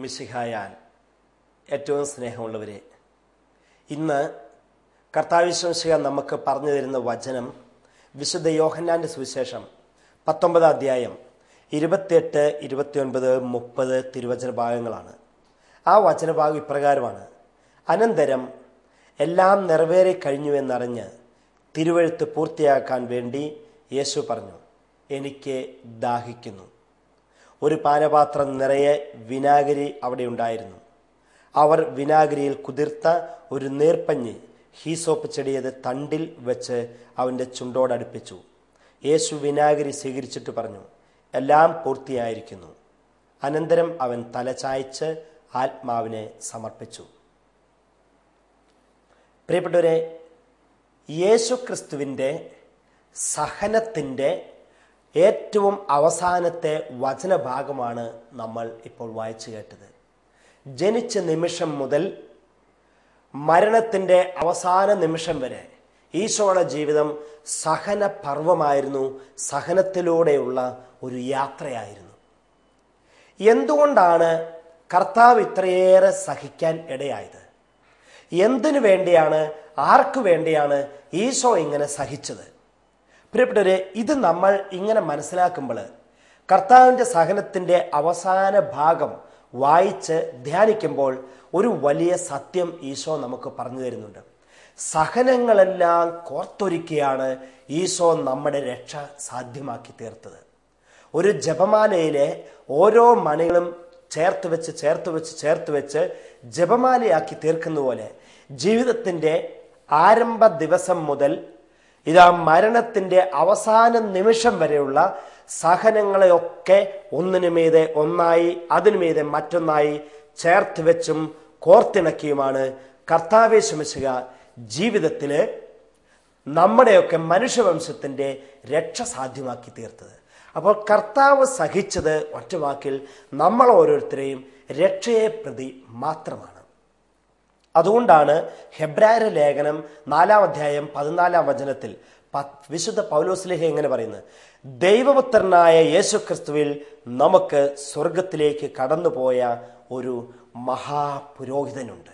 മിശിഹായാൽ ഏറ്റവും സ്നേഹമുള്ളവരെ, ഇന്ന് കർത്താവ് മിശിഹ നമുക്ക് പറഞ്ഞു തരുന്ന വചനം വിശുദ്ധ യോഹന്നാൻ്റെ സുവിശേഷം 19 അധ്യായം 28, 29, 30 തിരുവചന ഭാഗങ്ങളാണ്. ആ വചനഭാഗം ഇപ്രകാരമാണ്: അനന്തരം എല്ലാം നിറവേറി കഴിഞ്ഞുവെന്നറിഞ്ഞ് തിരുവെഴുത്ത് പൂർത്തിയാക്കാൻ വേണ്ടി യേശു പറഞ്ഞു, എനിക്ക് ദാഹിക്കുന്നു. ഒരു പാനപാത്രം നിറയെ വിനാഗിരി അവിടെ ഉണ്ടായിരുന്നു. അവർ വിനാഗിരിയിൽ കുതിർത്ത ഒരു നേർപ്പഞ്ഞ് ഹീസോപ്പ് ചെടിയത് തണ്ടിൽ വെച്ച് അവൻ്റെ ചുണ്ടോടടുപ്പിച്ചു. യേശു വിനാഗിരി സ്വീകരിച്ചിട്ട് പറഞ്ഞു, എല്ലാം പൂർത്തിയായിരിക്കുന്നു. അനന്തരം അവൻ തലചായ്ച്ച് ആത്മാവിനെ സമർപ്പിച്ചു. പ്രിയപ്പെട്ടവരെ, യേശു ക്രിസ്തുവിൻ്റെ സഹനത്തിൻ്റെ ഏറ്റവും അവസാനത്തെ വചനഭാഗമാണ് നമ്മൾ ഇപ്പോൾ വായിച്ചു കേട്ടത്. ജനിച്ച നിമിഷം മുതൽ മരണത്തിൻ്റെ അവസാന നിമിഷം വരെ ഈശോയുടെ ജീവിതം സഹന പർവമായിരുന്നു, സഹനത്തിലൂടെയുള്ള ഒരു യാത്രയായിരുന്നു. എന്തുകൊണ്ടാണ് കർത്താവ് ഇത്രയേറെ സഹിക്കാൻ ഇടയായത്? എന്തിനു വേണ്ടിയാണ്, ആർക്കു വേണ്ടിയാണ് ഈശോ ഇങ്ങനെ സഹിച്ചത്? പ്രിയപ്പെട്ടവരെ, ഇത് നമ്മൾ ഇങ്ങനെ മനസ്സിലാക്കുമ്പോൾ കർത്താവിൻ്റെ സഹനത്തിൻ്റെ അവസാന ഭാഗം വായിച്ച് ധ്യാനിക്കുമ്പോൾ ഒരു വലിയ സത്യം ഈശോ നമുക്ക് പറഞ്ഞു തരുന്നുണ്ട്. സഹനങ്ങളെല്ലാം കോർത്തൊരുക്കിയാണ് ഈശോ നമ്മുടെ രക്ഷ സാധ്യമാക്കി തീർത്തത്. ഒരു ജപമാലയിലെ ഓരോ മണികളും ചേർത്ത് വെച്ച് ജപമാലയാക്കി തീർക്കുന്ന പോലെ ജീവിതത്തിൻ്റെ ആരംഭ ദിവസം മുതൽ ഇതാ മരണത്തിൻ്റെ അവസാന നിമിഷം വരെയുള്ള സഹനങ്ങളെയൊക്കെ ഒന്നിനു മീതെ ഒന്നായി അതിനുമീതെ മറ്റൊന്നായി ചേർത്ത് വെച്ചും കോർത്തിണക്കിയുമാണ് കർത്താവേ മിശിഹ ജീവിതത്തിൽ നമ്മുടെയൊക്കെ മനുഷ്യവംശത്തിൻ്റെ രക്ഷ സാധ്യമാക്കി തീർത്തത്. അപ്പോൾ കർത്താവ് സഹിച്ചത് ഒറ്റ വാക്കിൽ നമ്മൾ ഓരോരുത്തരെയും രക്ഷയെ പ്രതി മാത്രമാണ്. അതുകൊണ്ടാണ് ഹെബ്രായരുടെ ലേഖനം 4 അധ്യായം 14 വചനത്തിൽ വിശുദ്ധ പൗലോസ്ലീഹ എങ്ങനെ പറയുന്നത്: ദൈവപുത്രനായ യേശു ക്രിസ്തുവിൽ നമുക്ക് സ്വർഗത്തിലേക്ക് കടന്നുപോയ ഒരു മഹാപുരോഹിതനുണ്ട്.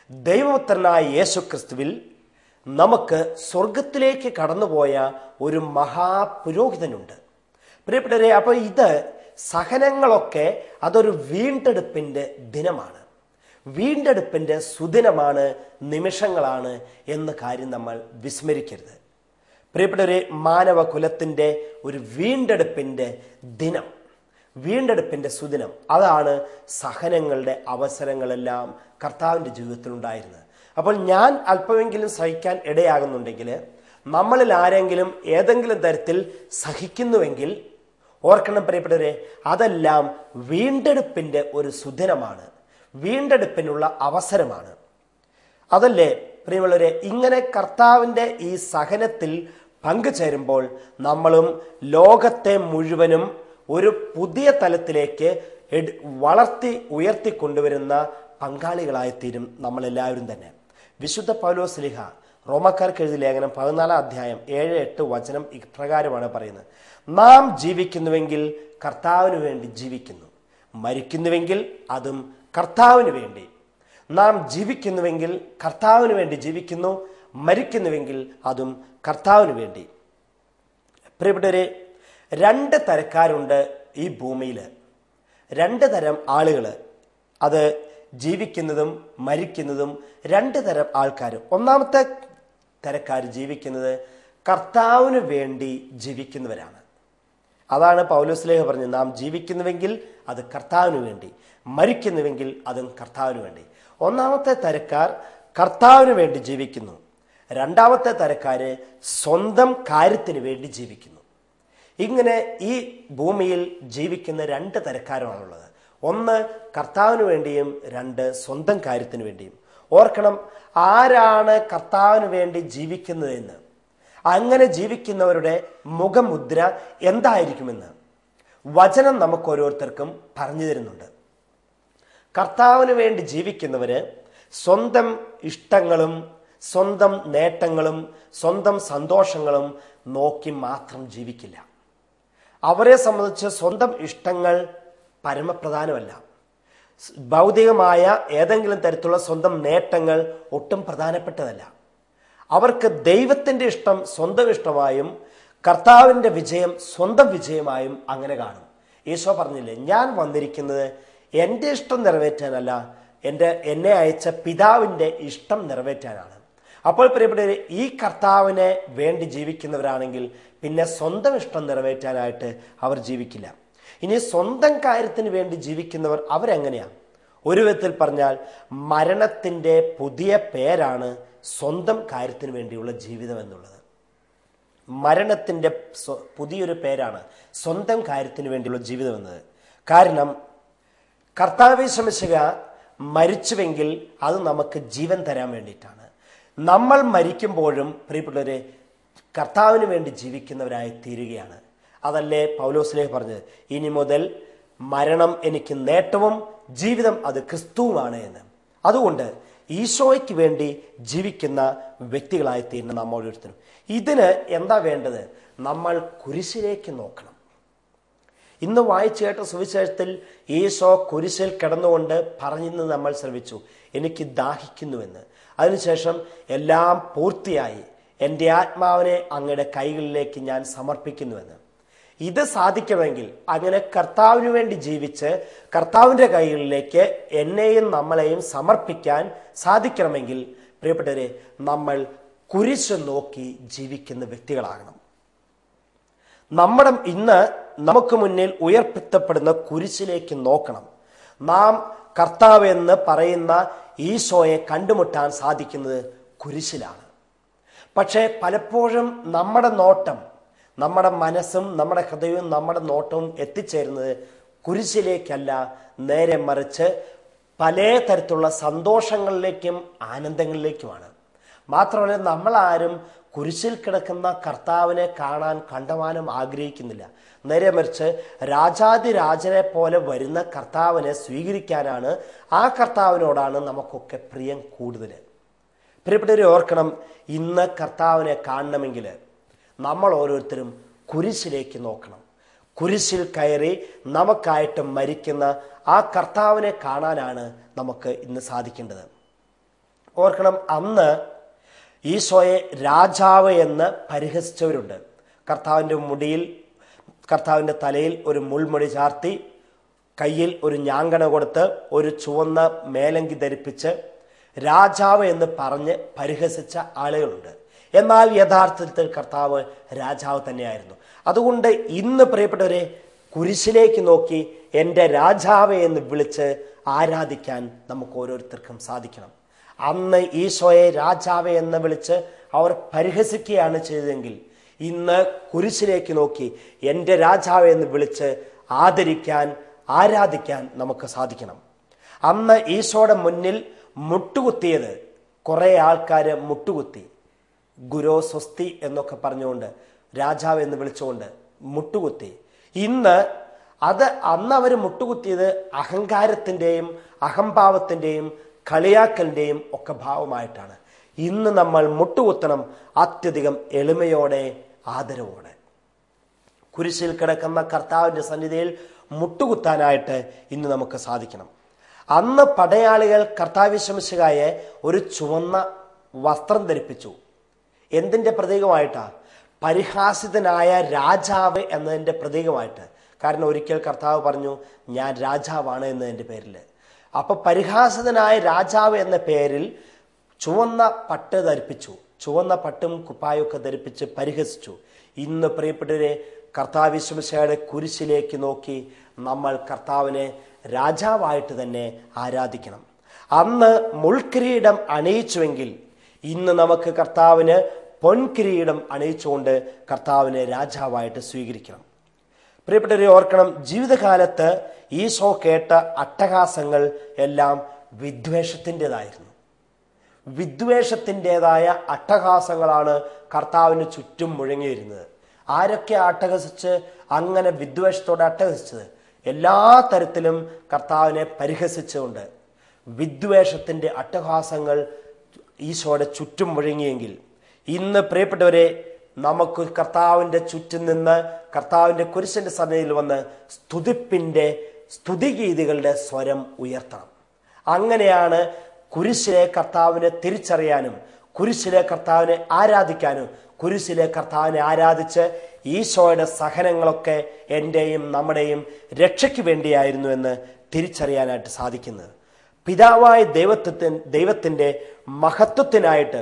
ദൈവപുത്രനായ യേശു ക്രിസ്തുവിൽ നമുക്ക് സ്വർഗത്തിലേക്ക് കടന്നുപോയ ഒരു മഹാപുരോഹിതനുണ്ട്. പ്രിയപ്പെട്ടവരെ, അപ്പോൾ ഇത് സഹനങ്ങളൊക്കെ അതൊരു വീണ്ടെടുപ്പിൻ്റെ ദിനമാണ്, വീണ്ടെടുപ്പിൻ്റെ സുദിനമാണ്, നിമിഷങ്ങളാണ് എന്ന കാര്യം നമ്മൾ വിസ്മരിക്കരുത്. പ്രിയപ്പെട്ടവരെ, മാനവകുലത്തിൻ്റെ ഒരു വീണ്ടെടുപ്പിൻ്റെ ദിനം, വീണ്ടെടുപ്പിൻ്റെ സുദിനം, അതാണ് സഹനങ്ങളുടെ അവസരങ്ങളെല്ലാം കർത്താവിൻ്റെ ജീവിതത്തിലുണ്ടായിരുന്നത്. അപ്പോൾ ഞാൻ അല്പമെങ്കിലും സഹിക്കാൻ ഇടയാകുന്നുണ്ടെങ്കിൽ, നമ്മളിൽ ആരെങ്കിലും ഏതെങ്കിലും തരത്തിൽ സഹിക്കുന്നുവെങ്കിൽ ഓർക്കണം പ്രിയപ്പെട്ടവരെ, അതെല്ലാം വീണ്ടെടുപ്പിൻ്റെ ഒരു സുദിനമാണ്, വീണ്ടെടുപ്പിനുള്ള അവസരമാണ്. അതല്ലേ പ്രിയമുള്ളവരെ, ഇങ്ങനെ കർത്താവിൻ്റെ ഈ സഹനത്തിൽ പങ്കുചേരുമ്പോൾ നമ്മളും ലോകത്തെ മുഴുവനും ഒരു പുതിയ തലത്തിലേക്ക് വളർത്തി ഉയർത്തിക്കൊണ്ടുവരുന്ന പങ്കാളികളായിത്തീരും നമ്മളെല്ലാവരും തന്നെ. വിശുദ്ധ പൗലോസ്ലീഹ റോമാക്കാർക്ക് എഴുതിയ ലേഖനം 14 അധ്യായം 7-8 വചനം ഇപ്രകാരമാണ് പറയുന്നത്: നാം ജീവിക്കുന്നുവെങ്കിൽ കർത്താവിന് വേണ്ടി ജീവിക്കുന്നു, മരിക്കുന്നുവെങ്കിൽ അതും കർത്താവിന് വേണ്ടി. നാം ജീവിക്കുന്നുവെങ്കിൽ കർത്താവിന് വേണ്ടി ജീവിക്കുന്നു, മരിക്കുന്നുവെങ്കിൽ അതും കർത്താവിന് വേണ്ടി. പ്രിയപ്പെട്ടവരെ, 2 തരക്കാരുണ്ട് ഈ ഭൂമിയിൽ, 2 തരം ആളുകൾ. അത് ജീവിക്കുന്നതും മരിക്കുന്നതും 2 തരം ആൾക്കാർ. ഒന്നാമത്തെ തരക്കാർ ജീവിക്കുന്നത് കർത്താവിന് വേണ്ടി ജീവിക്കുന്നവരാണ്. അതാണ് പൗലോസ്ലീഹ പറഞ്ഞത്: നാം ജീവിക്കുന്നുവെങ്കിൽ അത് കർത്താവിന് വേണ്ടി, മരിക്കുന്നുവെങ്കിൽ അതും കർത്താവിന് വേണ്ടി. ഒന്നാമത്തെ തരക്കാർ കർത്താവിന് വേണ്ടി ജീവിക്കുന്നു. രണ്ടാമത്തെ തരക്കാര് സ്വന്തം കാര്യത്തിന് വേണ്ടി ജീവിക്കുന്നു. ഇങ്ങനെ ഈ ഭൂമിയിൽ ജീവിക്കുന്ന 2 തരക്കാരാണുള്ളത്. ഒന്ന് കർത്താവിന് വേണ്ടിയും 2 സ്വന്തം കാര്യത്തിന് വേണ്ടിയും. ഓർക്കണം, ആരാണ് കർത്താവിന് വേണ്ടി ജീവിക്കുന്നതെന്ന്, അങ്ങനെ ജീവിക്കുന്നവരുടെ മുഖമുദ്ര എന്തായിരിക്കുമെന്ന് വചനം നമുക്ക് ഓരോരുത്തർക്കും പറഞ്ഞു തരുന്നുണ്ട്. കർത്താവിന് വേണ്ടി ജീവിക്കുന്നവര് സ്വന്തം ഇഷ്ടങ്ങളും സ്വന്തം നേട്ടങ്ങളും സ്വന്തം സന്തോഷങ്ങളും നോക്കി മാത്രം ജീവിക്കില്ല. അവരെ സംബന്ധിച്ച് സ്വന്തം ഇഷ്ടങ്ങൾ പരമപ്രധാനമല്ല. ഭൗതികമായ ഏതെങ്കിലും തരത്തിലുള്ള സ്വന്തം നേട്ടങ്ങൾ ഒട്ടും പ്രധാനപ്പെട്ടതല്ല. അവർക്ക് ദൈവത്തിൻ്റെ ഇഷ്ടം സ്വന്തം ഇഷ്ടമായും കർത്താവിൻ്റെ വിജയം സ്വന്തം വിജയമായും അങ്ങനെ കാണും. ഈശോ പറഞ്ഞില്ലേ, ഞാൻ വന്നിരിക്കുന്നത് എൻ്റെ ഇഷ്ടം നിറവേറ്റാനല്ല, എന്നെ അയച്ച പിതാവിൻ്റെ ഇഷ്ടം നിറവേറ്റാനാണ്. അപ്പോൾ പ്രിയപ്പെട്ടവരെ, ഈ കർത്താവിനെ വേണ്ടി ജീവിക്കുന്നവരാണെങ്കിൽ പിന്നെ സ്വന്തം ഇഷ്ടം നിറവേറ്റാനായിട്ട് അവർ ജീവിക്കില്ല. ഇനി സ്വന്തം കാര്യത്തിന് വേണ്ടി ജീവിക്കുന്നവർ അവരെങ്ങനെയാണ്? ഒരു വിധത്തിൽ പറഞ്ഞാൽ മരണത്തിൻ്റെ പുതിയ പേരാണ് സ്വന്തം കാര്യത്തിന് വേണ്ടിയുള്ള ജീവിതം എന്നുള്ളത്. മരണത്തിൻ്റെ പുതിയൊരു പേരാണ് സ്വന്തം കാര്യത്തിന് വേണ്ടിയുള്ള ജീവിതം എന്നത്. കാരണം കർത്താവേ യേശുമിശിഹ മരിച്ചുവെങ്കിൽ അത് നമുക്ക് ജീവൻ തരാൻ വേണ്ടിയിട്ടാണ്. നമ്മൾ മരിക്കുമ്പോഴും പ്രിയപ്പെട്ടവരെ കർത്താവിന് വേണ്ടി ജീവിക്കുന്നവരായി തീരുകയാണ്. അതല്ലേ പൗലോസ്ലേഹ പറഞ്ഞത്, ഇനി മുതൽ മരണം എനിക്ക് നേട്ടവും ജീവിതം അത് ക്രിസ്തുവുമാണ് എന്ന്. അതുകൊണ്ട് ഈശോയ്ക്ക് വേണ്ടി ജീവിക്കുന്ന വ്യക്തികളായി തീരുന്ന നമ്മൾ ഓരോരുത്തരും. ഇതിന് എന്താ വേണ്ടത്? നമ്മൾ കുരിശിലേക്ക് നോക്കണം. ഇന്ന് വായിച്ചു കേട്ട സുവിശേഷത്തിൽ ഈശോ കുരിശിൽ കിടന്നുകൊണ്ട് പറഞ്ഞെന്ന് നമ്മൾ ശ്രവിച്ചു, എനിക്ക് ദാഹിക്കുന്നുവെന്ന്. അതിനുശേഷം എല്ലാം പൂർത്തിയായി, എൻ്റെ ആത്മാവിനെ അങ്ങയുടെ കൈകളിലേക്ക് ഞാൻ സമർപ്പിക്കുന്നുവെന്ന്. ഇത് സാധിക്കണമെങ്കിൽ, അങ്ങനെ കർത്താവിന് വേണ്ടി ജീവിച്ച് കർത്താവിൻ്റെ കൈകളിലേക്ക് എന്നെയും നമ്മളെയും സമർപ്പിക്കാൻ സാധിക്കണമെങ്കിൽ പ്രിയപ്പെട്ടവരെ, നമ്മൾ കുരിശ് നോക്കി ജീവിക്കുന്ന വ്യക്തികളാകണം. ഇന്ന് നമുക്ക് മുന്നിൽ ഉയർത്തപ്പെടുന്ന കുരിശിലേക്ക് നോക്കണം. നാം കർത്താവ് എന്ന് പറയുന്ന ഈശോയെ കണ്ടുമുട്ടാൻ സാധിക്കുന്നത് കുരിശിലാണ്. പക്ഷേ പലപ്പോഴും നമ്മുടെ നോട്ടം, നമ്മുടെ മനസ്സും നമ്മുടെ ഹൃദയവും നമ്മുടെ നോട്ടവും എത്തിച്ചേരുന്നത് കുരിശിലേക്കല്ല, നേരെ മറിച്ച് പല തരത്തിലുള്ള സന്തോഷങ്ങളിലേക്കും ആനന്ദങ്ങളിലേക്കുമാണ്. മാത്രമല്ല, നമ്മളാരും കുരിശിൽ കിടക്കുന്ന കർത്താവിനെ കാണാൻ കണ്ടമാനം ആഗ്രഹിക്കുന്നില്ല. നേരെ മറിച്ച് രാജാതിരാജനെ പോലെ വരുന്ന കർത്താവിനെ സ്വീകരിക്കാനാണ്, ആ കർത്താവിനോടാണ് നമുക്കൊക്കെ പ്രിയം കൂടുതൽ. പ്രിയപ്പെട്ടവരെ ഓർക്കണം, ഇന്ന് കർത്താവിനെ കാണണമെങ്കിൽ നമ്മൾ ഓരോരുത്തരും കുരിശിലേക്ക് നോക്കണം. കുരിശിൽ കയറി നമുക്കായിട്ട് മരിക്കുന്ന ആ കർത്താവിനെ കാണാനാണ് നമുക്ക് ഇന്ന് സാധിക്കേണ്ടത്. ഓർക്കണം, അന്ന് ഈശോയെ രാജാവ് എന്ന് പരിഹസിച്ചവരുണ്ട്. കർത്താവിൻ്റെ തലയിൽ ഒരു മുൾമുടി ചാർത്തി, കയ്യിൽ ഒരു ഞാങ്കണ കൊടുത്ത്, ഒരു ചുവന്ന മേലങ്കി ധരിപ്പിച്ച് രാജാവ് എന്ന് പറഞ്ഞ് പരിഹസിച്ച ആളുകളുണ്ട്. എന്നാൽ യഥാർത്ഥത്തിൽ കർത്താവ് രാജാവ് തന്നെയായിരുന്നു. അതുകൊണ്ട് ഇന്ന് പ്രിയപ്പെട്ടവരെ, കുരിശിലേക്ക് നോക്കി എൻ്റെ രാജാവെ എന്ന് വിളിച്ച് ആരാധിക്കാൻ നമുക്ക് ഓരോരുത്തർക്കും സാധിക്കണം. അന്ന് ഈശോയെ രാജാവെ എന്ന് വിളിച്ച് അവർ പരിഹസിക്കുകയാണ് ചെയ്തതെങ്കിൽ, ഇന്ന് കുരിശിലേക്ക് നോക്കി എൻ്റെ രാജാവെ എന്ന് വിളിച്ച് ആദരിക്കാൻ, ആരാധിക്കാൻ നമുക്ക് സാധിക്കണം. അന്ന് ഈശോയുടെ മുന്നിൽ മുട്ടുകുത്തിയത് കുറേ ആൾക്കാർ മുട്ടുകുത്തി, ഗുരോ സ്വസ്തി എന്നൊക്കെ പറഞ്ഞുകൊണ്ട്, രാജാവ് എന്ന് വിളിച്ചുകൊണ്ട് മുട്ടുകുത്തി. അന്ന് അവർ മുട്ടുകുത്തിയത് അഹങ്കാരത്തിൻ്റെയും അഹംഭാവത്തിൻ്റെയും കളിയാക്കലിൻ്റെയും ഒക്കെ ഭാവമായിട്ടാണ്. ഇന്ന് നമ്മൾ മുട്ടുകുത്തണം അത്യധികം എളിമയോടെ, ആദരവോടെ. കുരിശിൽ കിടക്കുന്ന കർത്താവിൻ്റെ സന്നിധിയിൽ മുട്ടുകുത്താനായിട്ട് ഇന്ന് നമുക്ക് സാധിക്കണം. അന്ന് പടയാളികൾ കർത്താവ് യേശുമിശിഹായെ ഒരു ചുവന്ന വസ്ത്രം ധരിപ്പിച്ചു. എന്തിൻ്റെ പ്രതീകമായിട്ടാണ്? പരിഹാസിതനായ രാജാവ് എന്നതിൻ്റെ പ്രതീകമായിട്ട്. കാരണം ഒരിക്കൽ കർത്താവ് പറഞ്ഞു, ഞാൻ രാജാവാണ് എന്നതിൻ്റെ പേരിൽ. അപ്പൊ പരിഹാസിതനായ രാജാവ് എന്ന പേരിൽ ചുവന്ന പട്ട് ധരിപ്പിച്ചു, ചുവന്ന പട്ടും കുപ്പായൊക്കെ ധരിപ്പിച്ച് പരിഹസിച്ചു. ഇന്ന് പ്രിയപ്പെട്ടവരെ, കർത്താവ് യേശുമിശിഹായുടെ കുരിശിലേക്ക് നോക്കി നമ്മൾ കർത്താവിനെ രാജാവായിട്ട് തന്നെ ആരാധിക്കണം. അന്ന് മുൾക്കിരീടം അണിയിച്ചുവെങ്കിൽ ഇന്ന് നമുക്ക് കർത്താവിന് പൊൻകിരീടം അണിയിച്ചുകൊണ്ട് കർത്താവിനെ രാജാവായിട്ട് സ്വീകരിക്കണം. പ്രിയപ്പെട്ടവരെ ഓർക്കണം, ജീവിതകാലത്ത് ഈശോ കേട്ട അട്ടഹാസങ്ങൾ എല്ലാം വിദ്വേഷത്തിൻ്റെതായിരുന്നു. വിദ്വേഷത്തിൻ്റെതായ അട്ടഹാസങ്ങളാണ് കർത്താവിന് ചുറ്റും മുഴങ്ങിയിരുന്നത്. ആരൊക്കെ അട്ടഹസിച്ച് അങ്ങനെ വിദ്വേഷത്തോടെ അട്ടഹസിച്ചത്? എല്ലാ തരത്തിലും കർത്താവിനെ പരിഹസിച്ചുകൊണ്ട് വിദ്വേഷത്തിൻ്റെ അട്ടഹാസങ്ങൾ ഈശോയുടെ ചുറ്റും മുഴങ്ങിയെങ്കിൽ, ഇന്ന് പ്രിയപ്പെട്ടവരെ നമുക്ക് കർത്താവിൻ്റെ ചുറ്റും നിന്ന് കർത്താവിൻ്റെ കുരിശിൻ്റെ സന്നിധിയിൽ വന്ന് സ്തുതിപ്പിൻ്റെ സ്തുതിഗീതികളുടെ സ്വരം ഉയർത്തണം. അങ്ങനെയാണ് കുരിശിലെ കർത്താവിനെ തിരിച്ചറിയാനും കുരിശിലെ കർത്താവിനെ ആരാധിക്കാനും കുരിശിലെ കർത്താവിനെ ആരാധിച്ച് ഈശോയുടെ സഹനങ്ങളൊക്കെ എൻ്റെയും നമ്മുടെയും രക്ഷയ്ക്ക് വേണ്ടിയായിരുന്നു എന്ന് തിരിച്ചറിയാനായിട്ട് സാധിക്കുന്നത്. പിതാവായ ദൈവത്തിൻ്റെ മഹത്വത്തിനായിട്ട്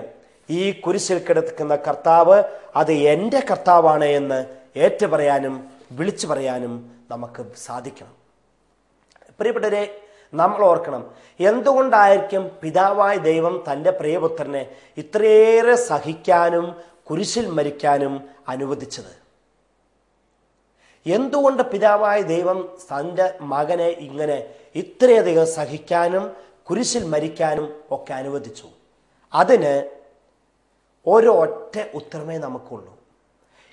ഈ കുരിശിൽ കിടക്കുന്ന കർത്താവ് അത് എൻ്റെ കർത്താവാണ് എന്ന് ഏറ്റുപറയാനും വിളിച്ചു പറയാനും നമുക്ക് സാധിക്കണം. പ്രിയപ്പെട്ടവരെ, നമ്മൾ ഓർക്കണം, എന്തുകൊണ്ടായിരിക്കും പിതാവായ ദൈവം തൻ്റെ പ്രിയപുത്രനെ ഇത്രയേറെ സഹിക്കാനും കുരിശിൽ മരിക്കാനും അനുവദിച്ചത്? എന്തുകൊണ്ട് പിതാവായ ദൈവം തൻ്റെ മകനെ ഇങ്ങനെ ഇത്രയധികം സഹിക്കാനും കുരിശിൽ മരിക്കാനും ഒക്കെ അനുവദിച്ചു? അതിന് ഒരൊറ്റ ഉത്തരമേ നമുക്കുള്ളൂ.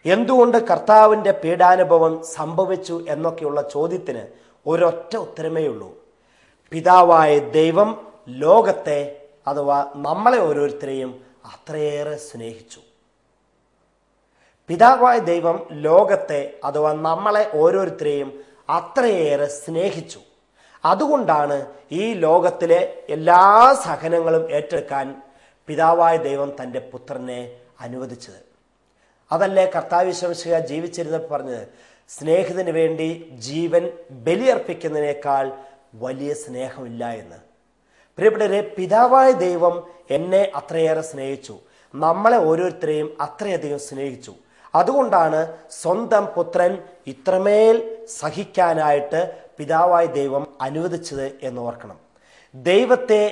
എന്തുകൊണ്ട് കർത്താവിൻ്റെ പീഡാനുഭവം സംഭവിച്ചു എന്നൊക്കെയുള്ള ചോദ്യത്തിന് ഒരൊറ്റ ഉത്തരമേ ഉള്ളൂ. പിതാവായ ദൈവം ലോകത്തെ അഥവാ നമ്മളെ ഓരോരുത്തരെയും അത്രയേറെ സ്നേഹിച്ചു. പിതാവായ ദൈവം ലോകത്തെ അഥവാ നമ്മളെ ഓരോരുത്തരെയും അത്രയേറെ സ്നേഹിച്ചു. അതുകൊണ്ടാണ് ഈ ലോകത്തിലെ എല്ലാ സഹനങ്ങളും ഏറ്റെടുക്കാൻ പിതാവായ ദൈവം തൻ്റെ പുത്രനെ അനുവദിച്ചത്. അതല്ലേ കർത്താവ് യേശുമിശിഹാ ജീവിച്ചിരുന്നപ്പോൾ പറഞ്ഞത്, സ്നേഹിതന് വേണ്ടി ജീവൻ ബലിയർപ്പിക്കുന്നതിനേക്കാൾ വലിയ സ്നേഹമില്ല എന്ന്. പ്രിയപ്പെട്ടവരെ, പിതാവായ ദൈവം എന്നെ അത്രയേറെ സ്നേഹിച്ചു, നമ്മളെ ഓരോരുത്തരെയും അത്രയധികം സ്നേഹിച്ചു. അതുകൊണ്ടാണ് സ്വന്തം പുത്രൻ ഇത്രമേൽ സഹിക്കാനായിട്ട് പിതാവായ ദൈവം അനുവദിച്ചത് എന്ന് ഓർക്കണം. ദൈവത്തെ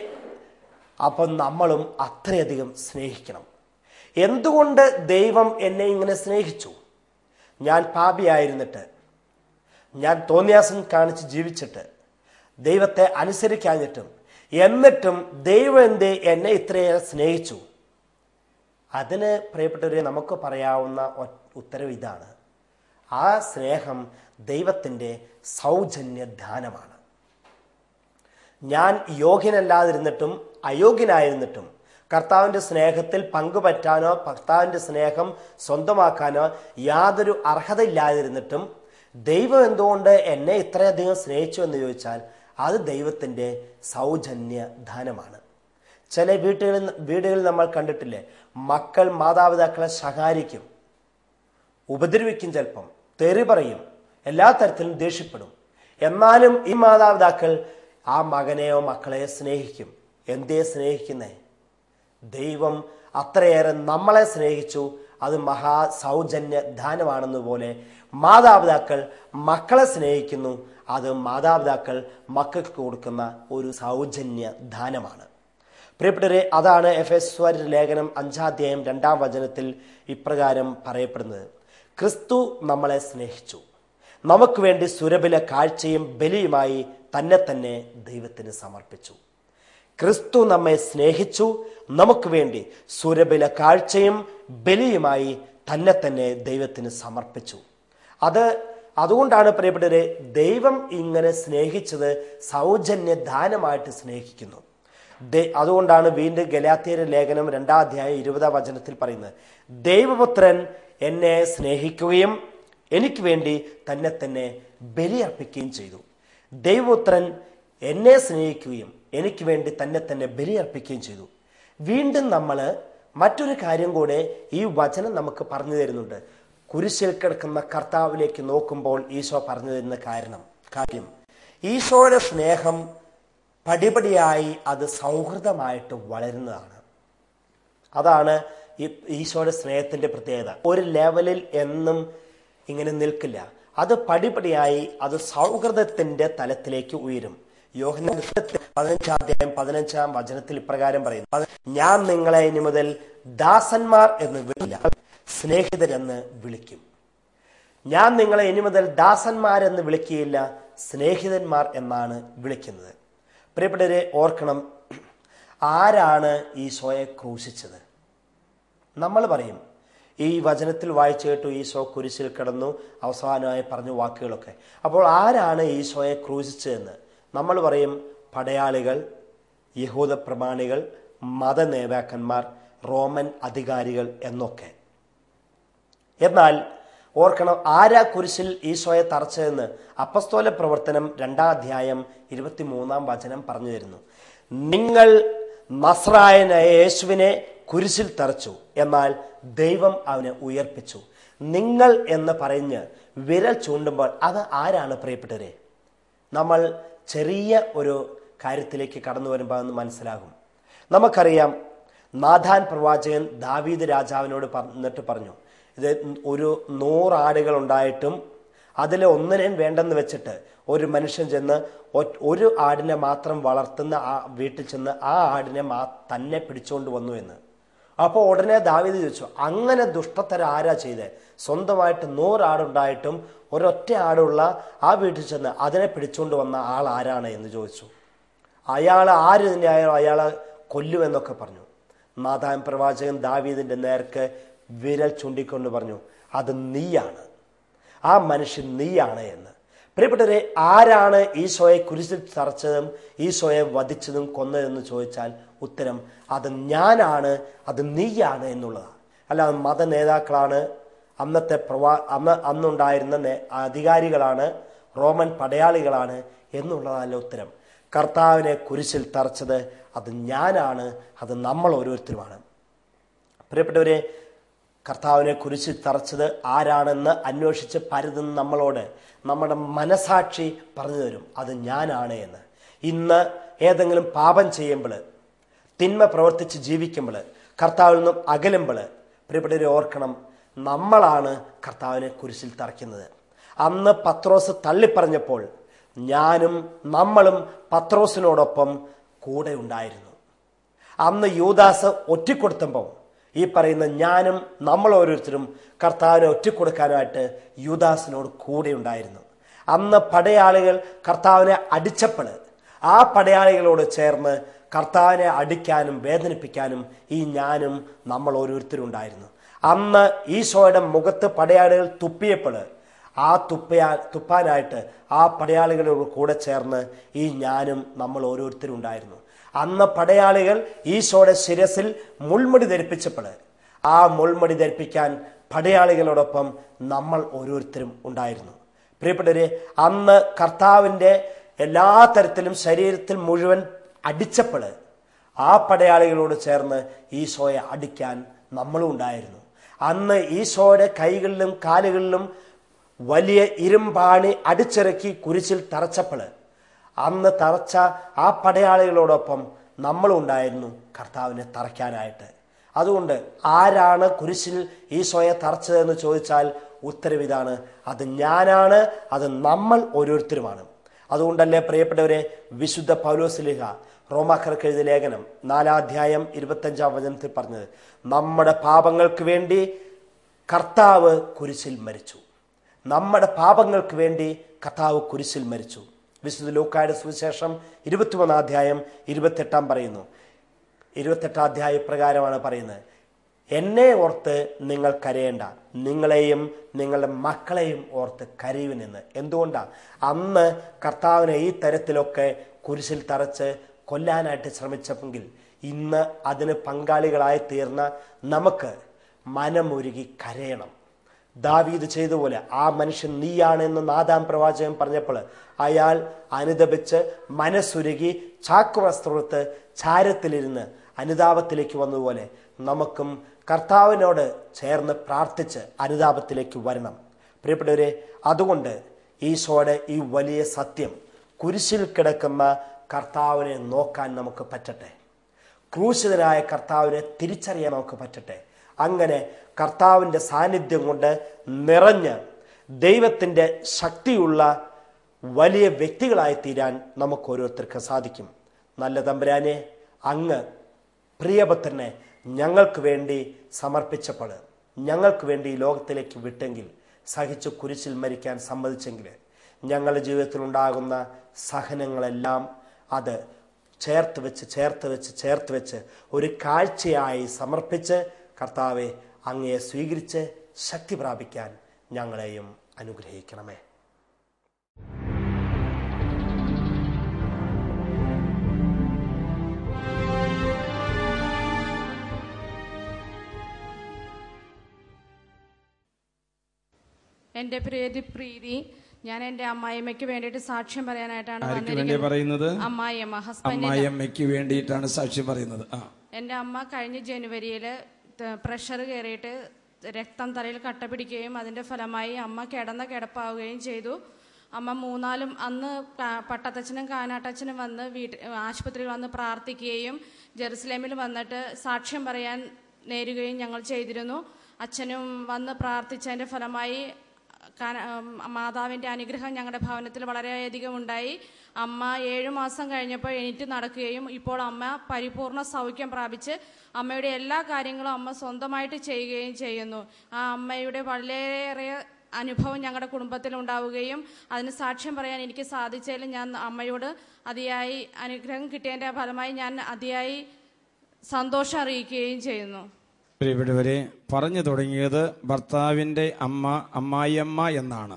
അപ്പം നമ്മളും അത്രയധികം സ്നേഹിക്കണം. എന്തുകൊണ്ട് ദൈവം എന്നെ ഇങ്ങനെ സ്നേഹിച്ചു? ഞാൻ പാപിയായിരുന്നിട്ട്, ഞാൻ തോന്നിയാസം കാണിച്ച് ജീവിച്ചിട്ട്, ദൈവത്തെ അനുസരിക്കാഞ്ഞിട്ടും എന്നിട്ടും ദൈവം എന്തേ എന്നെ ഇത്രയേറെ സ്നേഹിച്ചു? അതിന് പ്രിയപ്പെട്ടവരെ നമുക്ക് പറയാവുന്ന ഉത്തരവ് ഇതാണ്: ആ സ്നേഹം ദൈവത്തിൻ്റെ സൗജന്യ ദാനമാണ്. ഞാൻ യോഗ്യനല്ലാതിരുന്നിട്ടും അയോഗ്യനായിരുന്നിട്ടും കർത്താവിൻ്റെ സ്നേഹത്തിൽ പങ്കുപറ്റാനോ കർത്താവിൻ്റെ സ്നേഹം സ്വന്തമാക്കാനോ യാതൊരു അർഹതയില്ലാതിരുന്നിട്ടും ദൈവം എന്തുകൊണ്ട് എന്നെ ഇത്രയധികം സ്നേഹിച്ചു എന്ന് ചോദിച്ചാൽ അത് ദൈവത്തിൻ്റെ സൗജന്യ ദാനമാണ്. ചില വീടുകളിൽ നമ്മൾ കണ്ടിട്ടില്ലേ, മക്കൾ മാതാപിതാക്കളെ ശകാരിക്കും, ഉപദ്രവിക്കും, ചിലപ്പം തെറി പറയും, എല്ലാ തരത്തിലും ദേഷ്യപ്പെടും. എന്നാലും ഈ മാതാപിതാക്കൾ ആ മകനെയോ മക്കളെയോ സ്നേഹിക്കും. എന്തേ സ്നേഹിക്കുന്നേ? ദൈവം അത്രയേറെ നമ്മളെ സ്നേഹിച്ചു, അത് മഹാ സൗജന്യ ദാനമാണെന്ന് പോലെ മാതാപിതാക്കൾ മക്കളെ സ്നേഹിക്കുന്നു, അത് മാതാപിതാക്കൾ മക്കൾക്ക് കൊടുക്കുന്ന ഒരു സൗജന്യ ദാനമാണ്. പ്രിയപ്പെട്ടവരെ, അതാണ് എഫെസ്യർ ലേഖനം 5:2 ഇപ്രകാരം പറയപ്പെടുന്നത്: ക്രിസ്തു നമ്മളെ സ്നേഹിച്ചു, നമുക്ക് വേണ്ടി സുരഭില കാഴ്ചയും ബലിയുമായി തന്നെ ദൈവത്തിന് സമർപ്പിച്ചു. ക്രിസ്തു നമ്മെ സ്നേഹിച്ചു, നമുക്ക് വേണ്ടി സുരഭില കാഴ്ചയും ബലിയുമായി തന്നെ ദൈവത്തിന് സമർപ്പിച്ചു. അതുകൊണ്ടാണ് പ്രിയപ്പെട്ടവരെ, ദൈവം ഇങ്ങനെ സ്നേഹിച്ചത് സൗജന്യ ദാനമായിട്ട് സ്നേഹിക്കുന്നു. അതുകൊണ്ടാണ് വീണ്ടും ഗലാത്യർ ലേഖനം 2:20 പറയുന്നത്: ദൈവപുത്രൻ എന്നെ സ്നേഹിക്കുകയും എനിക്ക് വേണ്ടി തന്നെ ബലിയർപ്പിക്കുകയും ചെയ്തു. ദൈവപുത്രൻ എന്നെ സ്നേഹിക്കുകയും എനിക്ക് വേണ്ടി തന്നെ ബലിയർപ്പിക്കുകയും ചെയ്തു. വീണ്ടും നമ്മൾ മറ്റൊരു കാര്യം കൂടെ ഈ വചനം നമുക്ക് പറഞ്ഞു തരുന്നുണ്ട്. കുരിശിൽ കിടക്കുന്ന കർത്താവിലേക്ക് നോക്കുമ്പോൾ ഈശോ പറഞ്ഞു തരുന്ന കാര്യം ഈശോയുടെ സ്നേഹം പടിപടിയായി അത് സൗഹൃദമായിട്ട് വളരുന്നതാണ്. അതാണ് ഈശോയുടെ സ്നേഹത്തിൻ്റെ പ്രത്യേകത. ഒരു ലെവലിൽ എന്നും ഇങ്ങനെ നിൽക്കില്ല, അത് പടിപടിയായി അത് സൗഹൃദത്തിൻ്റെ തലത്തിലേക്ക് ഉയരും. യോഹന്നാൻ 15:15 ഇപ്രകാരം പറയുന്നു: ഞാൻ നിങ്ങളെ ഇനി മുതൽ ദാസന്മാർ എന്ന് വിളിക്കില്ല, സ്നേഹിതരെന്ന് വിളിക്കും. ഞാൻ നിങ്ങളെ ഇനി മുതൽ ദാസന്മാരെന്ന് വിളിക്കുകയില്ല, സ്നേഹിതന്മാർ എന്നാണ് വിളിക്കുന്നത്. പ്രിയപ്പെട്ടവരെ, ഓർക്കണം, ആരാണ് ഈശോയെ ക്രൂശിച്ചത്? നമ്മൾ പറയും, ഈ വചനത്തിൽ വായിച്ചു കേട്ടു ഈശോ കുരിശിൽ കിടന്നു, അവസാനമായി പറഞ്ഞു വാക്കുകളൊക്കെ. അപ്പോൾ ആരാണ് ഈശോയെ ക്രൂശിച്ചതെന്ന് നമ്മൾ പറയും: പടയാളികൾ, യഹൂദ പ്രമാണികൾ, മത നേതാക്കന്മാർ, റോമൻ അധികാരികൾ എന്നൊക്കെ. എന്നാൽ ഓർക്കണം, ആരാ കുരിശിൽ ഈശോയെ തറച്ചതെന്ന് അപ്പസ്തോല പ്രവർത്തനം 2-ാം അധ്യായം 23-ാം വചനം പറഞ്ഞു തരുന്നു. നിങ്ങൾ നസ്രായനായ യേശുവിനെ കുരിശിൽ തറച്ചു, എന്നാൽ ദൈവം അവനെ ഉയർപ്പിച്ചു. നിങ്ങൾ എന്ന് പറഞ്ഞ് വിരൽ ചൂണ്ടുമ്പോൾ അത് ആരാണ് പ്രിയപ്പെട്ടവരെ? നമ്മൾ ചെറിയ ഒരു കാര്യത്തിലേക്ക് കടന്നു വരുമ്പോൾ അതൊന്ന് മനസ്സിലാകും. നമുക്കറിയാം, നാഥാൻ പ്രവാചകൻ ദാവീദ് രാജാവിനോട് എന്നിട്ട് പറഞ്ഞു, ഇത് ഒരു 100 ആടുകൾ ഉണ്ടായിട്ടും അതിൽ ഒന്നിനെയും വേണ്ടെന്ന് വെച്ചിട്ട് ഒരു മനുഷ്യൻ ചെന്ന് ഒരു ആടിനെ മാത്രം വളർത്തുന്ന ആ വീട്ടിൽ ചെന്ന് ആ ആടിനെ തന്നെ പിടിച്ചുകൊണ്ട് വന്നു എന്ന്. അപ്പോൾ ഉടനെ ദാവീദ് ചോദിച്ചു, അങ്ങനെ ദുഷ്ടത്തരം ആരാ ചെയ്തേ? സ്വന്തമായിട്ട് 100 ആടുണ്ടായിട്ടും ഒരൊറ്റ ആടുള്ള ആ വീട്ടിൽ ചെന്ന് അതിനെ പിടിച്ചുകൊണ്ട് വന്ന ആൾ ആരാണ് എന്ന് ചോദിച്ചു. അയാൾ ആര് തന്നെയായാലും അയാളെ കൊല്ലുമെന്നൊക്കെ പറഞ്ഞു. നാഥാൻ പ്രവാചകൻ ദാവീദിന്റെ നേർക്ക് വിരൽ ചൂണ്ടിക്കൊണ്ട് പറഞ്ഞു, അത് നീയാണ്, ആ മനുഷ്യൻ നീയാണ് എന്ന്. പ്രിയപ്പെട്ടവരെ, ആരാണ് ഈശോയെ കുരിശിൽ തറച്ചതും ഈശോയെ വധിച്ചതും കൊന്നതെന്ന് ചോദിച്ചാൽ ഉത്തരം അത് ഞാനാണ്, അത് നീയാണ് എന്നുള്ളതാണ്. അല്ലാതെ മത നേതാക്കളാണ്, അന്നത്തെ അന്നുണ്ടായിരുന്ന അധികാരികളാണ്, റോമൻ പടയാളികളാണ് എന്നുള്ളതല്ല ഉത്തരം. കർത്താവിനെ കുരിശിൽ തറച്ചത് അത് ഞാനാണ്, അത് നമ്മൾ ഓരോരുത്തരുമാണ്. പ്രിയപ്പെട്ടവരെ, കർത്താവിനെ കുരിശിൽ തറച്ചത് ആരാണെന്ന് അന്വേഷിച്ച് പരതുന്ന നമ്മളോട് നമ്മുടെ മനസാക്ഷി പറഞ്ഞു തരും അത് ഞാനാണ് എന്ന്. ഇന്ന് ഏതെങ്കിലും പാപം ചെയ്യുമ്പോൾ, തിന്മ പ്രവർത്തിച്ച് ജീവിക്കുമ്പോൾ, കർത്താവിൽ നിന്നും അകലുമ്പോൾ, പ്രിയപ്പെട്ടവരെ ഓർക്കണം, നമ്മളാണ് കർത്താവിനെ കുരിശിൽ തറയ്ക്കുന്നത്. അന്ന് പത്രോസ് തള്ളിപ്പറഞ്ഞപ്പോൾ ഞാനും നമ്മളും പത്രോസിനോടൊപ്പം കൂടെ ഉണ്ടായിരുന്നു. അന്ന് യൂദാസ് ഒറ്റിക്കൊടുത്തുമ്പോൾ ഈ പറയുന്ന ഞാനും നമ്മൾ ഓരോരുത്തരും കർത്താവിനെ ഒറ്റിക്കൊടുക്കാനായിട്ട് യൂദാസിനോട് കൂടെ ഉണ്ടായിരുന്നു. അന്ന് പടയാളികൾ കർത്താവിനെ അടിച്ചപ്പോൾ ആ പടയാളികളോട് ചേർന്ന് കർത്താവിനെ അടിക്കാനും വേദനിപ്പിക്കാനും ഈ ഞാനും നമ്മൾ ഓരോരുത്തരും ഉണ്ടായിരുന്നു. അന്ന് ഈശോയുടെ മുഖത്ത് പടയാളികൾ തുപ്പിയപ്പോൾ ആ തുപ്പാനായിട്ട് ആ പടയാളികളോട് കൂടെ ചേർന്ന് ഈ ഞാനും നമ്മൾ ഓരോരുത്തരും ഉണ്ടായിരുന്നു. അന്ന് പടയാളികൾ ഈശോയുടെ ശിരസിൽ മുൾമുടി ധരിപ്പിച്ചപ്പോൾ ആ മുൾമുടി ധരിപ്പിക്കാൻ പടയാളികളോടൊപ്പം നമ്മൾ ഓരോരുത്തരും ഉണ്ടായിരുന്നു. പ്രിയപ്പെട്ടവരെ, അന്ന് കർത്താവിൻ്റെ എല്ലാ തരത്തിലും ശരീരത്തിൽ മുഴുവൻ അടിച്ചപ്പോൾ ആ പടയാളികളോട് ചേർന്ന് ഈശോയെ അടിക്കാൻ നമ്മളും ഉണ്ടായിരുന്നു. അന്ന് ഈശോയുടെ കൈകളിലും കാലുകളിലും വലിയ ഇരുമ്പാണി അടിച്ചിറക്കി കുരിശിൽ തറച്ചപ്പോൾ അന്ന് തറച്ച ആ പടയാളികളോടൊപ്പം നമ്മളും ഉണ്ടായിരുന്നു കർത്താവിനെ തറയ്ക്കാനായിട്ട്. അതുകൊണ്ട് ആരാണ് കുരിശിൽ ഈശോയെ തറച്ചതെന്ന് ചോദിച്ചാൽ ഉത്തരവിതാണ്, അത് ഞാനാണ്, അത് നമ്മൾ ഓരോരുത്തരുമാണ്. അതുകൊണ്ടല്ലേ പ്രിയപ്പെട്ടവരെ വിശുദ്ധ പൗലോസ്ലീഹ റോമാക്കാർക്ക് എഴുതിയ ലേഖനം 4-ാം അധ്യായം 25-ാം വചനത്തിൽ പറഞ്ഞത്, നമ്മുടെ പാപങ്ങൾക്ക് വേണ്ടി കർത്താവ് കുരിശിൽ മരിച്ചു. നമ്മുടെ പാപങ്ങൾക്ക് വേണ്ടി കർത്താവ് കുരിശിൽ മരിച്ചു. വിശുദ്ധ ലൂക്കായുടെ സുവിശേഷം 21-ാം അധ്യായം 28-ാം പറയുന്നു. 28-ാം അധ്യായ പ്രകാരമാണ് പറയുന്നത്, എന്നെ ഓർത്ത് നിങ്ങൾ കരയേണ്ട, നിങ്ങളെയും നിങ്ങളുടെ മക്കളെയും ഓർത്ത് കരയുവിനെന്ന്. എന്തുകൊണ്ടാണ്? അന്ന് കർത്താവിനെ ഈ തരത്തിലൊക്കെ കുരിശിൽ തറച്ച് കൊല്ലാനായിട്ട് ശ്രമിച്ചെങ്കിൽ ഇന്ന് അതിന് പങ്കാളികളായി തീർന്ന നമുക്ക് മനമൊരുകി കരയണം. ദാവീദ് ചെയ്തതുപോലെ ആ മനുഷ്യൻ നീയാണെന്ന് നാഥാൻ പ്രവാചകൻ പറഞ്ഞപ്പോൾ അയാൾ അനുതപിച്ച് മനസ്സുരുകി ചാക്കുവസ്ത്രത്ത് ചാരത്തിലിരുന്ന് അനുതാപത്തിലേക്ക് വന്നതുപോലെ നമുക്കും കർത്താവിനോട് ചേർന്ന് പ്രാർത്ഥിച്ച് അനുതാപത്തിലേക്ക് വരണം. പ്രിയപ്പെട്ടവരെ, അതുകൊണ്ട് ഈശോയുടെ ഈ വലിയ സത്യം, കുരിശിൽ കിടക്കുന്ന കർത്താവിനെ നോക്കാൻ നമുക്ക് പറ്റട്ടെ. ക്രൂശിതനായ കർത്താവിനെ തിരിച്ചറിയാൻ നമുക്ക് പറ്റട്ടെ. അങ്ങനെ കർത്താവിൻ്റെ സാന്നിധ്യം കൊണ്ട് നിറഞ്ഞ് ദൈവത്തിൻ്റെ ശക്തിയുള്ള വലിയ വ്യക്തികളായി തീരാൻ നമുക്ക് ഓരോരുത്തർക്ക് സാധിക്കും. നല്ല തമ്പുരാനെ, അങ്ങ് പ്രിയപുത്രനെ ഞങ്ങൾക്ക് വേണ്ടി സമർപ്പിച്ചപ്പോൾ, ഞങ്ങൾക്ക് വേണ്ടി ഈ ലോകത്തിലേക്ക് വിട്ടെങ്കിൽ, സഹിച്ചു കുരിശിൽ മരിക്കാൻ സമ്മതിച്ചെങ്കിൽ, ഞങ്ങളുടെ ജീവിതത്തിലുണ്ടാകുന്ന സഹനങ്ങളെല്ലാം അത് ചേർത്ത് വെച്ച് ഒരു കാഴ്ചയായി സമർപ്പിച്ച് കർത്താവെ അങ്ങയെ സ്വീകരിച്ച് ശക്തി പ്രാപിക്കാൻ ഞങ്ങളെയും അനുഗ്രഹിക്കണമേ. എൻ്റെ പേര് പ്രീതി. ഞാൻ എൻ്റെ അമ്മായിയമ്മയ്ക്ക് വേണ്ടിയിട്ട് സാക്ഷ്യം പറയാനായിട്ടാണ് പറയുന്നത്. അമ്മായിയമ്മയ്ക്ക് വേണ്ടിയിട്ടാണ് സാക്ഷ്യം പറയുന്നത്. എൻ്റെ അമ്മ കഴിഞ്ഞ ജനുവരിയിൽ പ്രഷർ കയറിയിട്ട് രക്തം തലയിൽ കട്ട പിടിക്കുകയും അതിൻ്റെ ഫലമായി അമ്മ കിടപ്പാവുകയും ചെയ്തു. അമ്മ അന്ന് പട്ടത്തച്ഛനും കാനാട്ടച്ഛനും വന്ന് ആശുപത്രിയിൽ വന്ന് പ്രാർത്ഥിക്കുകയും ജെറുസലേമിൽ വന്നിട്ട് സാക്ഷ്യം പറയാൻ നേരുകയും ഞങ്ങൾ ചെയ്തിരുന്നു. അച്ഛനും വന്ന് പ്രാർത്ഥിച്ചതിൻ്റെ ഫലമായി മാതാവിൻ്റെ അനുഗ്രഹം ഞങ്ങളുടെ ഭവനത്തിൽ വളരെയധികം ഉണ്ടായി. അമ്മ 7 മാസം കഴിഞ്ഞപ്പോൾ എണീറ്റ് നടക്കുകയും ഇപ്പോൾ അമ്മ പരിപൂർണ സൗഖ്യം പ്രാപിച്ച് അമ്മയുടെ എല്ലാ കാര്യങ്ങളും അമ്മ സ്വന്തമായിട്ട് ചെയ്യുകയും ചെയ്യുന്നു. ആ അമ്മയുടെ വളരെയേറെ അനുഭവം ഞങ്ങളുടെ കുടുംബത്തിൽ ഉണ്ടാവുകയും അതിന് സാക്ഷ്യം പറയാൻ എനിക്ക് സാധിച്ചതിൽ ഞാൻ അമ്മയോട് അതിയായി അനുഗ്രഹം കിട്ടിയതിൻ്റെ ഫലമായി ഞാൻ അതിയായി സന്തോഷം അറിയിക്കുകയും ചെയ്യുന്നു. പ്രിയപ്പെട്ടവരെ, പറഞ്ഞു തുടങ്ങിയത് ഭർത്താവിൻ്റെ അമ്മായിയമ്മ എന്നാണ്.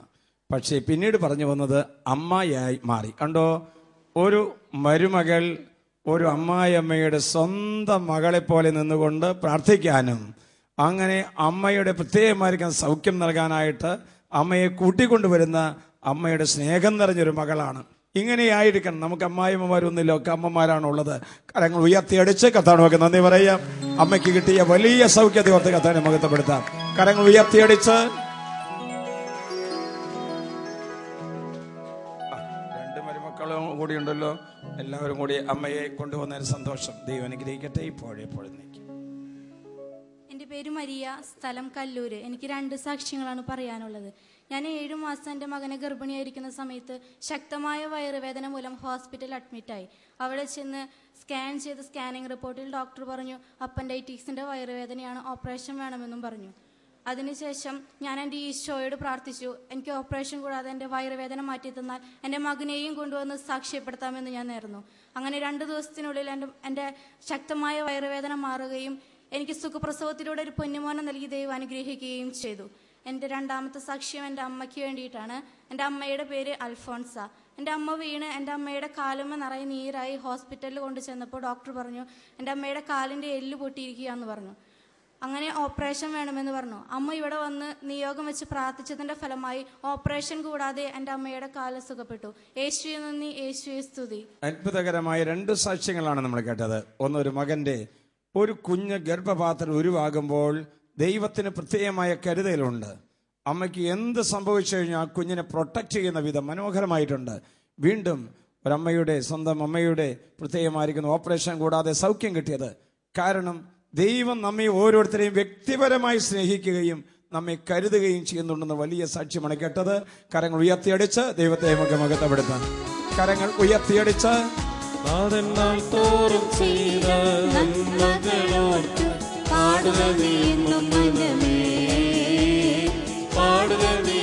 പക്ഷേ പിന്നീട് പറഞ്ഞു വന്നത് അമ്മായിയായി മാറി. കണ്ടോ, ഒരു മരുമകൾ ഒരു അമ്മായിയമ്മയുടെ സ്വന്തം മകളെ പോലെ നിന്നുകൊണ്ട് പ്രാർത്ഥിക്കാനും അങ്ങനെ അമ്മയുടെ പ്രത്യേകമായിരിക്കുന്ന സൗഖ്യം നൽകാനായിട്ട് അമ്മയെ കൂട്ടിക്കൊണ്ടുവരുന്ന അമ്മയുടെ സ്നേഹം നിറഞ്ഞൊരു മകളാണ്. ഇങ്ങനെയായിരിക്കണം. നമുക്ക് അമ്മായിമ്മമാരൊന്നുമില്ല, ഒക്കെ അമ്മമാരാണുള്ളത്. കരങ്ങൾ ഉയർത്തിയടിച്ച് കർത്താവിനൊക്കെ നന്ദി പറയാം. അമ്മയ്ക്ക് കിട്ടിയ വലിയ സൗഖ്യത്തെ ഓർത്ത് കർത്താവിനെ മഹത്വപ്പെടുത്താം. കരങ്ങൾ ഉയർത്തിയടിച്ച്. 2 മരുമക്കളും കൂടി ഉണ്ടല്ലോ. എല്ലാവരും കൂടി അമ്മയെ കൊണ്ടുവന്നതിന് സന്തോഷം. ദൈവം അനുഗ്രഹിക്കട്ടെ. എപ്പോഴും എൻ്റെ പേര് മരിയ, സ്ഥലം കല്ലൂര്. എനിക്ക് 2 സാക്ഷ്യങ്ങളാണ് പറയാനുള്ളത്. ഞാൻ 7 മാസം എൻ്റെ മകനെ ഗർഭിണിയായിരിക്കുന്ന സമയത്ത് ശക്തമായ വയറുവേദന മൂലം ഹോസ്പിറ്റലിൽ അഡ്മിറ്റായി. അവിടെ ചെന്ന് സ്കാൻ ചെയ്ത് സ്കാനിങ് റിപ്പോർട്ടിൽ ഡോക്ടർ പറഞ്ഞു അപ്പൻഡൈറ്റിക്സിൻ്റെ വയറുവേദനയാണ്, ഓപ്പറേഷൻ വേണമെന്നും പറഞ്ഞു. അതിനുശേഷം ഞാൻ എൻ്റെ ഈശോയോട് പ്രാർത്ഥിച്ചു, എനിക്ക് ഓപ്പറേഷൻ കൂടാതെ എൻ്റെ വയറുവേദന മാറ്റി തന്നാൽ എൻ്റെ മകനെയും കൊണ്ടുവന്ന് സാക്ഷ്യപ്പെടുത്താമെന്ന് ഞാൻ നേർന്നു. അങ്ങനെ 2 ദിവസത്തിനുള്ളിൽ എൻ്റെ ശക്തമായ വയറുവേദന മാറുകയും എനിക്ക് സുഖപ്രസവത്തിലൂടെ ഒരു പൊന്നുമോനെ നൽകി ദൈവം അനുഗ്രഹിക്കുകയും ചെയ്തു. എൻ്റെ 2ാമത്തെ സാക്ഷ്യം എൻ്റെ അമ്മയ്ക്ക് വേണ്ടിയിട്ടാണ്. എൻ്റെ അമ്മയുടെ പേര് അൽഫോൺസ. എൻ്റെ അമ്മ വീണ് എൻ്റെ അമ്മയുടെ കാലുമ്മ നിറയെ നീരായി ഹോസ്പിറ്റലിൽ കൊണ്ടു ചെന്നപ്പോൾ ഡോക്ടർ പറഞ്ഞു എൻ്റെ അമ്മയുടെ കാലിൻ്റെ എല്ല് പൊട്ടിയിരിക്കുക എന്ന് പറഞ്ഞു. അങ്ങനെ ഓപ്പറേഷൻ വേണമെന്ന് പറഞ്ഞു. അമ്മ ഇവിടെ വന്ന് നിയോഗം വെച്ച് പ്രാർത്ഥിച്ചതിൻ്റെ ഫലമായി ഓപ്പറേഷൻ കൂടാതെ എൻ്റെ അമ്മയുടെ കാല് സുഖപ്പെട്ടു. യേശുവേ നന്ദി, യേശുവേ സ്തുതി. അത്ഭുതകരമായ 2 സാക്ഷ്യങ്ങളാണ് നമ്മൾ കേട്ടത്. ഒന്ന്, ഒരു മകന്റെ ഒരു കുഞ്ഞ് ഗർഭപാത്രം ഉരുവാകുമ്പോൾ ദൈവത്തിന് പ്രത്യേകമായ കരുതലുണ്ട്. അമ്മയ്ക്ക് എന്ത് സംഭവിച്ചു കഴിഞ്ഞാൽ ആ കുഞ്ഞിനെ പ്രൊട്ടക്ട് ചെയ്യുന്ന വിധം മനോഹരമായിട്ടുണ്ട്. വീണ്ടും ഒരമ്മയുടെ സ്വന്തം അമ്മയുടെ പ്രത്യേകമായിരിക്കുന്ന ഓപ്പറേഷൻ കൂടാതെ സൗഖ്യം കിട്ടിയത് കാരണം ദൈവം നമ്മെ ഓരോരുത്തരെയും വ്യക്തിപരമായി സ്നേഹിക്കുകയും നമ്മെ കരുതുകയും ചെയ്യുന്നുണ്ടെന്ന് വലിയ സാക്ഷ്യമാണ് കേട്ടത്. കരങ്ങൾ ഉയർത്തിയടിച്ച് ദൈവത്തെ നമുക്ക് മഹത്വപ്പെടുത്താം. കരങ്ങൾ ഉയർത്തിയടിച്ച് തോറും ചെയ്ത നന്മകളോർത്ത് പാടുക നീ എന്നും മനമേ, പാടുക നീ